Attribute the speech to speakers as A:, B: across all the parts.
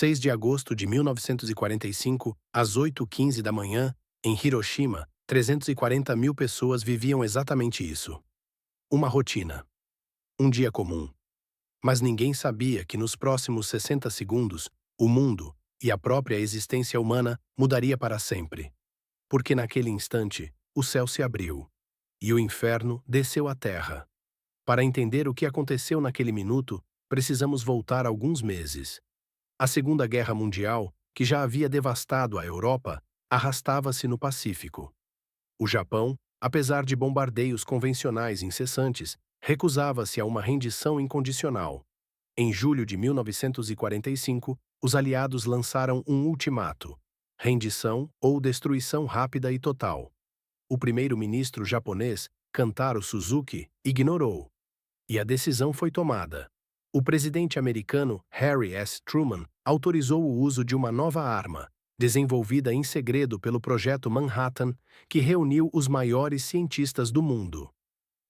A: 6 de agosto de 1945, às 8h15 da manhã, em Hiroshima, 340 mil pessoas viviam exatamente isso. Uma rotina. Um dia comum. Mas ninguém sabia que nos próximos 60 segundos, o mundo e a própria existência humana mudaria para sempre. Porque naquele instante, o céu se abriu e o inferno desceu à terra. Para entender o que aconteceu naquele minuto, precisamos voltar alguns meses. A Segunda Guerra Mundial, que já havia devastado a Europa, arrastava-se no Pacífico. O Japão, apesar de bombardeios convencionais incessantes, recusava-se a uma rendição incondicional. Em julho de 1945, os aliados lançaram um ultimato: rendição ou destruição rápida e total. O primeiro-ministro japonês, Kantaro Suzuki, ignorou. E a decisão foi tomada. O presidente americano Harry S. Truman autorizou o uso de uma nova arma, desenvolvida em segredo pelo Projeto Manhattan, que reuniu os maiores cientistas do mundo.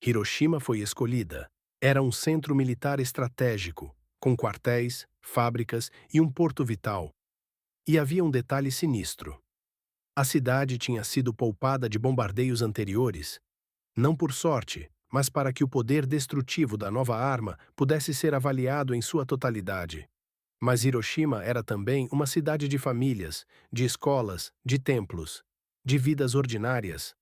A: Hiroshima foi escolhida. Era um centro militar estratégico, com quartéis, fábricas e um porto vital. E havia um detalhe sinistro. A cidade tinha sido poupada de bombardeios anteriores, não por sorte, mas para que o poder destrutivo da nova arma pudesse ser avaliado em sua totalidade. Mas Hiroshima era também uma cidade de famílias, de escolas, de templos, de vidas ordinárias.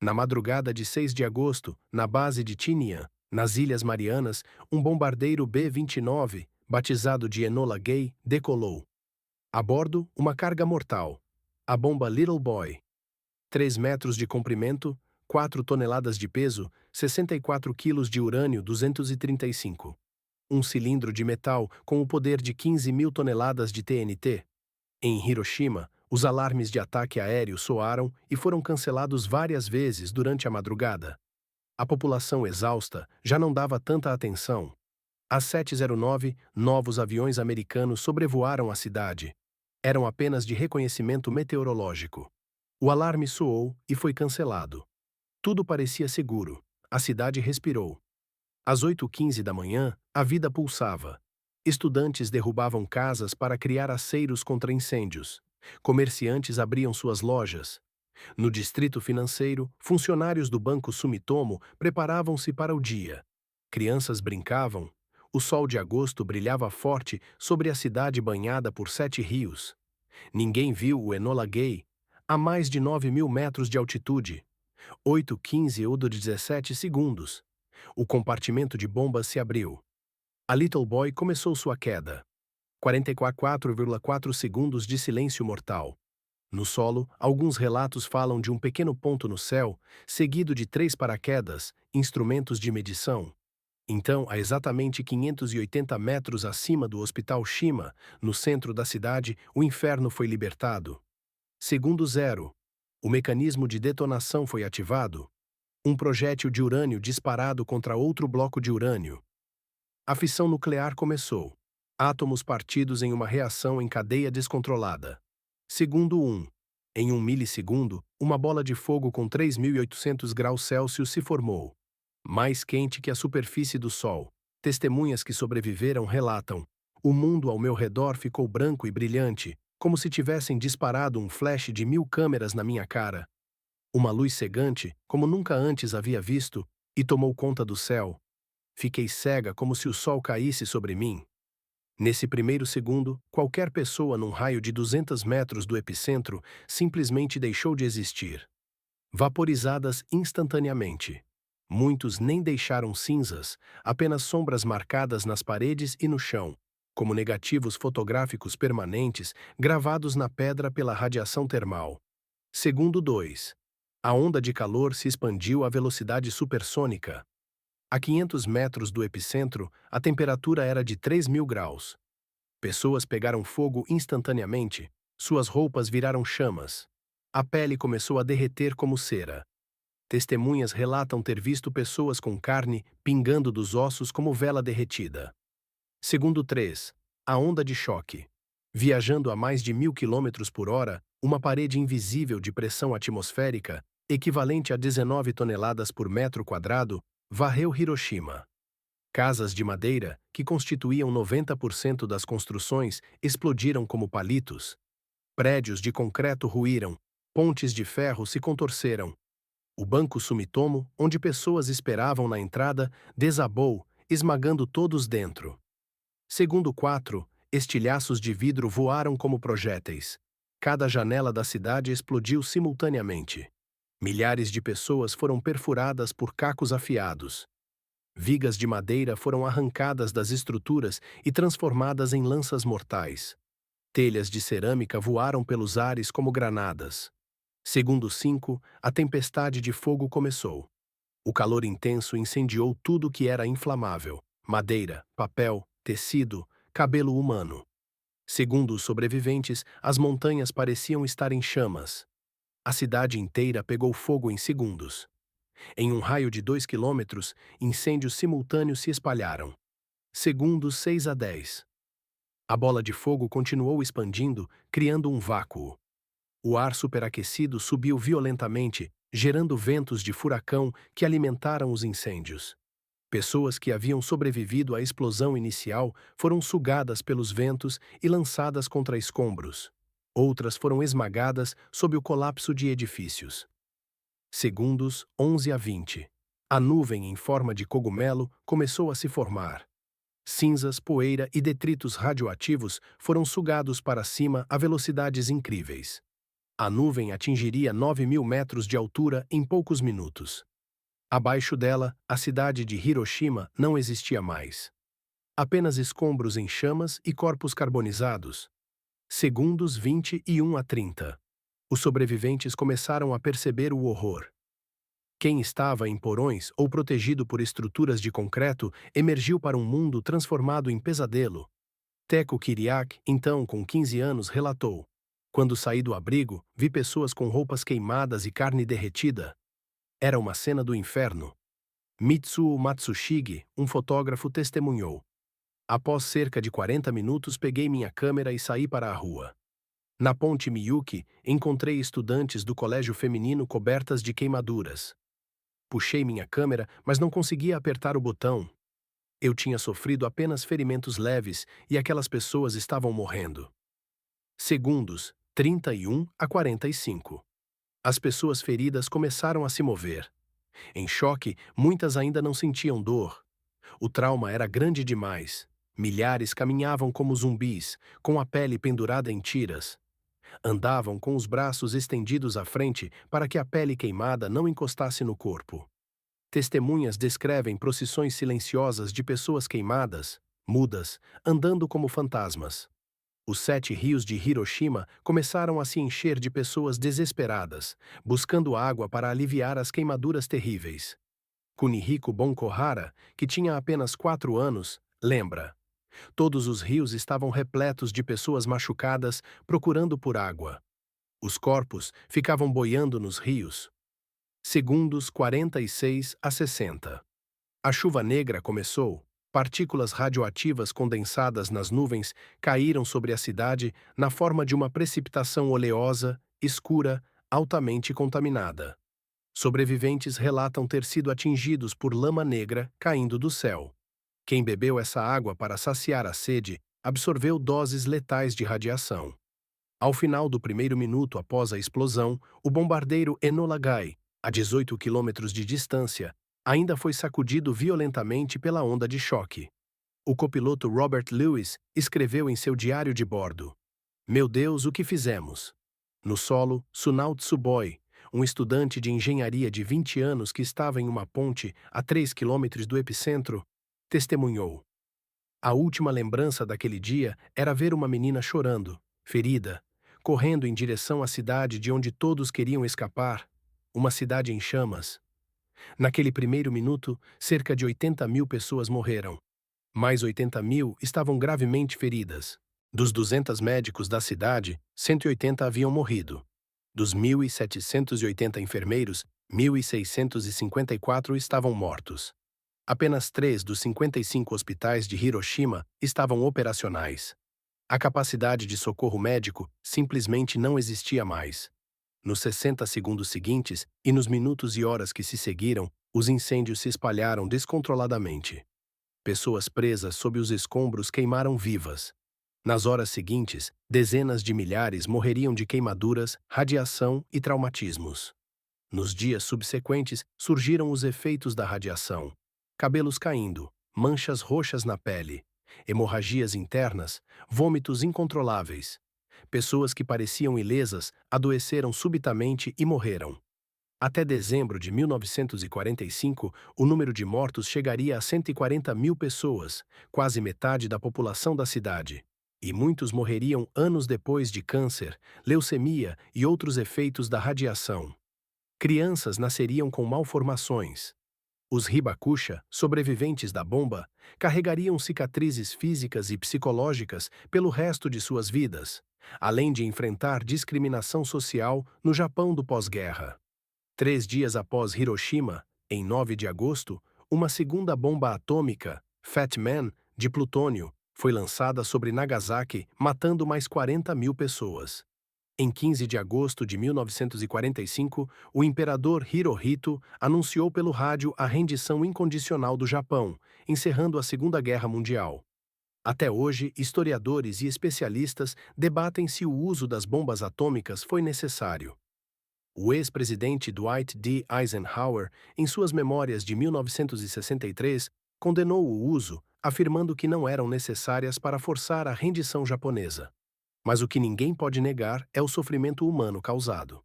A: Na madrugada de 6 de agosto, na base de Tinian, nas Ilhas Marianas, um bombardeiro B-29, batizado de Enola Gay, decolou. A bordo, uma carga mortal. A bomba Little Boy. 3 metros de comprimento, 4 toneladas de peso, 64 quilos de urânio 235. Um cilindro de metal com o poder de 15 mil toneladas de TNT. Em Hiroshima, os alarmes de ataque aéreo soaram e foram cancelados várias vezes durante a madrugada. A população exausta já não dava tanta atenção. Às 7h09, novos aviões americanos sobrevoaram a cidade. Eram apenas de reconhecimento meteorológico. O alarme soou e foi cancelado. Tudo parecia seguro. A cidade respirou. Às 8h15 da manhã, a vida pulsava. Estudantes derrubavam casas para criar aceiros contra incêndios. Comerciantes abriam suas lojas. No distrito financeiro, funcionários do Banco Sumitomo preparavam-se para o dia. Crianças brincavam. O sol de agosto brilhava forte sobre a cidade banhada por 7 rios. Ninguém viu o Enola Gay, a mais de 9.000 metros de altitude. 8h15 ou 17 segundos. O compartimento de bombas se abriu. A Little Boy começou sua queda. 44,4 segundos de silêncio mortal. No solo, alguns relatos falam de um pequeno ponto no céu, seguido de 3 paraquedas, instrumentos de medição. Então, a exatamente 580 metros acima do Hospital Shima, no centro da cidade, o inferno foi libertado. Segundo zero. O mecanismo de detonação foi ativado. Um projétil de urânio disparado contra outro bloco de urânio. A fissão nuclear começou. Átomos partidos em uma reação em cadeia descontrolada. Segundo 1. Em 1 milissegundo, uma bola de fogo com 3.800 graus Celsius se formou. Mais quente que a superfície do Sol. Testemunhas que sobreviveram relatam: o mundo ao meu redor ficou branco e brilhante, como se tivessem disparado um flash de 1000 câmeras na minha cara. Uma luz cegante, como nunca antes havia visto, e tomou conta do céu. Fiquei cega como se o sol caísse sobre mim. Nesse primeiro segundo, qualquer pessoa num raio de 200 metros do epicentro simplesmente deixou de existir. Vaporizadas instantaneamente. Muitos nem deixaram cinzas, apenas sombras marcadas nas paredes e no chão, como negativos fotográficos permanentes gravados na pedra pela radiação termal. Segundo 2. A onda de calor se expandiu à velocidade supersônica. A 500 metros do epicentro, a temperatura era de 3.000 graus. Pessoas pegaram fogo instantaneamente, suas roupas viraram chamas. A pele começou a derreter como cera. Testemunhas relatam ter visto pessoas com carne pingando dos ossos como vela derretida. Segundo 3. A onda de choque. Viajando a mais de 1.000 km por hora, uma parede invisível de pressão atmosférica, equivalente a 19 toneladas por metro quadrado, varreu Hiroshima. Casas de madeira, que constituíam 90% das construções, explodiram como palitos. Prédios de concreto ruíram, pontes de ferro se contorceram. O Banco Sumitomo, onde pessoas esperavam na entrada, desabou, esmagando todos dentro. Segundo 4, estilhaços de vidro voaram como projéteis. Cada janela da cidade explodiu simultaneamente. Milhares de pessoas foram perfuradas por cacos afiados. Vigas de madeira foram arrancadas das estruturas e transformadas em lanças mortais. Telhas de cerâmica voaram pelos ares como granadas. Segundo 5, a tempestade de fogo começou. O calor intenso incendiou tudo que era inflamável: madeira, papel, tecido, cabelo humano. Segundo os sobreviventes, as montanhas pareciam estar em chamas. A cidade inteira pegou fogo em segundos. Em um raio de 2 quilômetros, incêndios simultâneos se espalharam. Segundos 6 a 10. A bola de fogo continuou expandindo, criando um vácuo. O ar superaquecido subiu violentamente, gerando ventos de furacão que alimentaram os incêndios. Pessoas que haviam sobrevivido à explosão inicial foram sugadas pelos ventos e lançadas contra escombros. Outras foram esmagadas sob o colapso de edifícios. Segundos 11 a 20. A nuvem em forma de cogumelo começou a se formar. Cinzas, poeira e detritos radioativos foram sugados para cima a velocidades incríveis. A nuvem atingiria 9.000 metros de altura em poucos minutos. Abaixo dela, a cidade de Hiroshima não existia mais. Apenas escombros em chamas e corpos carbonizados. Segundos 21 a 30. Os sobreviventes começaram a perceber o horror. Quem estava em porões ou protegido por estruturas de concreto emergiu para um mundo transformado em pesadelo. Teko Kiriak, então com 15 anos, relatou: "Quando saí do abrigo, vi pessoas com roupas queimadas e carne derretida. Era uma cena do inferno." Mitsuo Matsushige, um fotógrafo, testemunhou: "Após cerca de 40 minutos, peguei minha câmera e saí para a rua. Na ponte Miyuki, encontrei estudantes do colégio feminino cobertas de queimaduras. Puxei minha câmera, mas não conseguia apertar o botão. Eu tinha sofrido apenas ferimentos leves e aquelas pessoas estavam morrendo." Segundos 31 a 45. As pessoas feridas começaram a se mover. Em choque, muitas ainda não sentiam dor. O trauma era grande demais. Milhares caminhavam como zumbis, com a pele pendurada em tiras. Andavam com os braços estendidos à frente para que a pele queimada não encostasse no corpo. Testemunhas descrevem procissões silenciosas de pessoas queimadas, mudas, andando como fantasmas. Os 7 rios de Hiroshima começaram a se encher de pessoas desesperadas, buscando água para aliviar as queimaduras terríveis. Kunihiko Bonkohara, que tinha apenas 4 anos, lembra: "Todos os rios estavam repletos de pessoas machucadas procurando por água. Os corpos ficavam boiando nos rios." Segundos 46 a 60. A chuva negra começou. Partículas radioativas condensadas nas nuvens caíram sobre a cidade na forma de uma precipitação oleosa, escura, altamente contaminada. Sobreviventes relatam ter sido atingidos por lama negra caindo do céu. Quem bebeu essa água para saciar a sede absorveu doses letais de radiação. Ao final do primeiro minuto após a explosão, o bombardeiro Enola Gay, a 18 quilômetros de distância, ainda foi sacudido violentamente pela onda de choque. O copiloto Robert Lewis escreveu em seu diário de bordo: "Meu Deus, o que fizemos?" No solo, Sunao Tsuboi, um estudante de engenharia de 20 anos que estava em uma ponte a 3 quilômetros do epicentro, testemunhou: "A última lembrança daquele dia era ver uma menina chorando, ferida, correndo em direção à cidade de onde todos queriam escapar, uma cidade em chamas. Naquele primeiro minuto, cerca de 80.000 pessoas morreram. Mais 80.000 estavam gravemente feridas. Dos 200 médicos da cidade, 180 haviam morrido. Dos 1.780 enfermeiros, 1.654 estavam mortos. Apenas 3 dos 55 hospitais de Hiroshima estavam operacionais. A capacidade de socorro médico simplesmente não existia mais. Nos 60 segundos seguintes e nos minutos e horas que se seguiram, os incêndios se espalharam descontroladamente. Pessoas presas sob os escombros queimaram vivas. Nas horas seguintes, dezenas de milhares morreriam de queimaduras, radiação e traumatismos. Nos dias subsequentes, surgiram os efeitos da radiação: cabelos caindo, manchas roxas na pele, hemorragias internas, vômitos incontroláveis. Pessoas que pareciam ilesas adoeceram subitamente e morreram. Até dezembro de 1945, o número de mortos chegaria a 140 mil pessoas, quase metade da população da cidade. E muitos morreriam anos depois de câncer, leucemia e outros efeitos da radiação. Crianças nasceriam com malformações. Os Hibakusha, sobreviventes da bomba, carregariam cicatrizes físicas e psicológicas pelo resto de suas vidas, além de enfrentar discriminação social no Japão do pós-guerra. 3 dias após Hiroshima, em 9 de agosto, uma segunda bomba atômica, Fat Man, de plutônio, foi lançada sobre Nagasaki, matando mais 40 mil pessoas. Em 15 de agosto de 1945, o imperador Hirohito anunciou pelo rádio a rendição incondicional do Japão, encerrando a Segunda Guerra Mundial. Até hoje, historiadores e especialistas debatem se o uso das bombas atômicas foi necessário. O ex-presidente Dwight D. Eisenhower, em suas memórias de 1963, condenou o uso, afirmando que não eram necessárias para forçar a rendição japonesa. Mas o que ninguém pode negar é o sofrimento humano causado.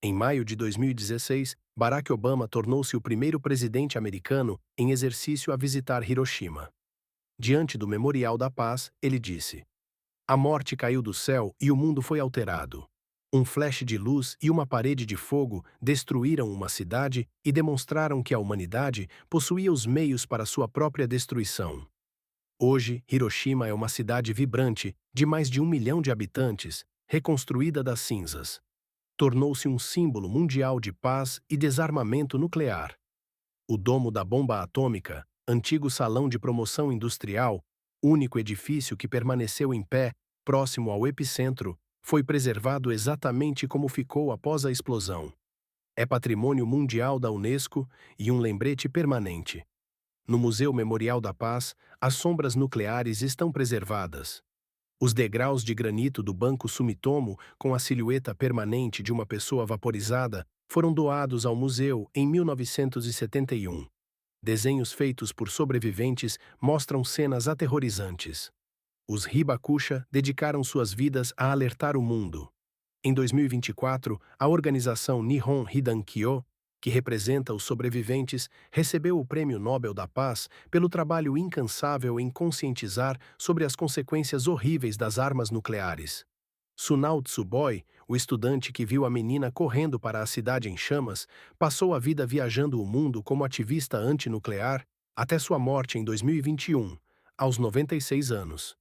A: Em maio de 2016, Barack Obama tornou-se o primeiro presidente americano em exercício a visitar Hiroshima. Diante do Memorial da Paz, ele disse: "A morte caiu do céu e o mundo foi alterado. Um flash de luz e uma parede de fogo destruíram uma cidade e demonstraram que a humanidade possuía os meios para sua própria destruição. Hoje, Hiroshima é uma cidade vibrante, de mais de 1 milhão de habitantes, reconstruída das cinzas. Tornou-se um símbolo mundial de paz e desarmamento nuclear. O domo da bomba atômica, antigo salão de promoção industrial, único edifício que permaneceu em pé, próximo ao epicentro, foi preservado exatamente como ficou após a explosão. É patrimônio mundial da Unesco e um lembrete permanente. No Museu Memorial da Paz, as sombras nucleares estão preservadas. Os degraus de granito do Banco Sumitomo, com a silhueta permanente de uma pessoa vaporizada, foram doados ao museu em 1971. Desenhos feitos por sobreviventes mostram cenas aterrorizantes. Os Hibakusha dedicaram suas vidas a alertar o mundo. Em 2024, a organização Nihon Hidankyo, que representa os sobreviventes, recebeu o Prêmio Nobel da Paz pelo trabalho incansável em conscientizar sobre as consequências horríveis das armas nucleares. Sunao Tsuboi, o estudante que viu a menina correndo para a cidade em chamas, passou a vida viajando o mundo como ativista antinuclear até sua morte em 2021, aos 96 anos.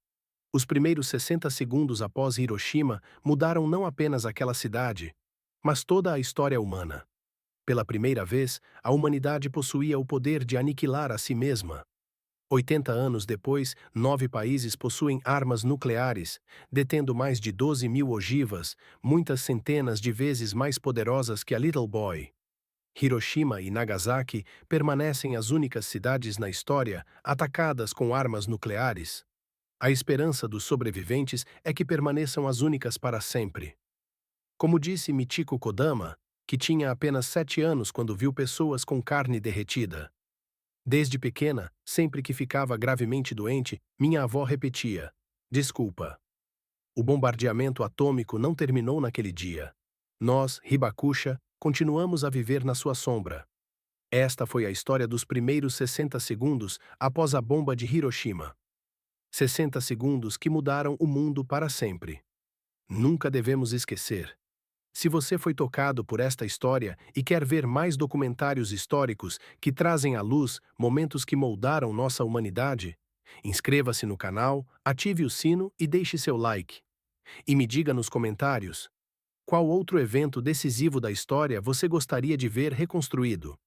A: Os primeiros 60 segundos após Hiroshima mudaram não apenas aquela cidade, mas toda a história humana. Pela primeira vez, a humanidade possuía o poder de aniquilar a si mesma. 80 anos depois, 9 países possuem armas nucleares, detendo mais de 12 mil ogivas, muitas centenas de vezes mais poderosas que a Little Boy. Hiroshima e Nagasaki permanecem as únicas cidades na história atacadas com armas nucleares. A esperança dos sobreviventes é que permaneçam as únicas para sempre. Como disse Michiko Kodama, que tinha apenas 7 anos quando viu pessoas com carne derretida. Desde pequena, sempre que ficava gravemente doente, minha avó repetia: "Desculpa." O bombardeamento atômico não terminou naquele dia. Nós, Hibakusha, continuamos a viver na sua sombra. Esta foi a história dos primeiros 60 segundos após a bomba de Hiroshima. 60 segundos que mudaram o mundo para sempre. Nunca devemos esquecer. Se você foi tocado por esta história e quer ver mais documentários históricos que trazem à luz momentos que moldaram nossa humanidade, inscreva-se no canal, ative o sino e deixe seu like. E me diga nos comentários: qual outro evento decisivo da história você gostaria de ver reconstruído?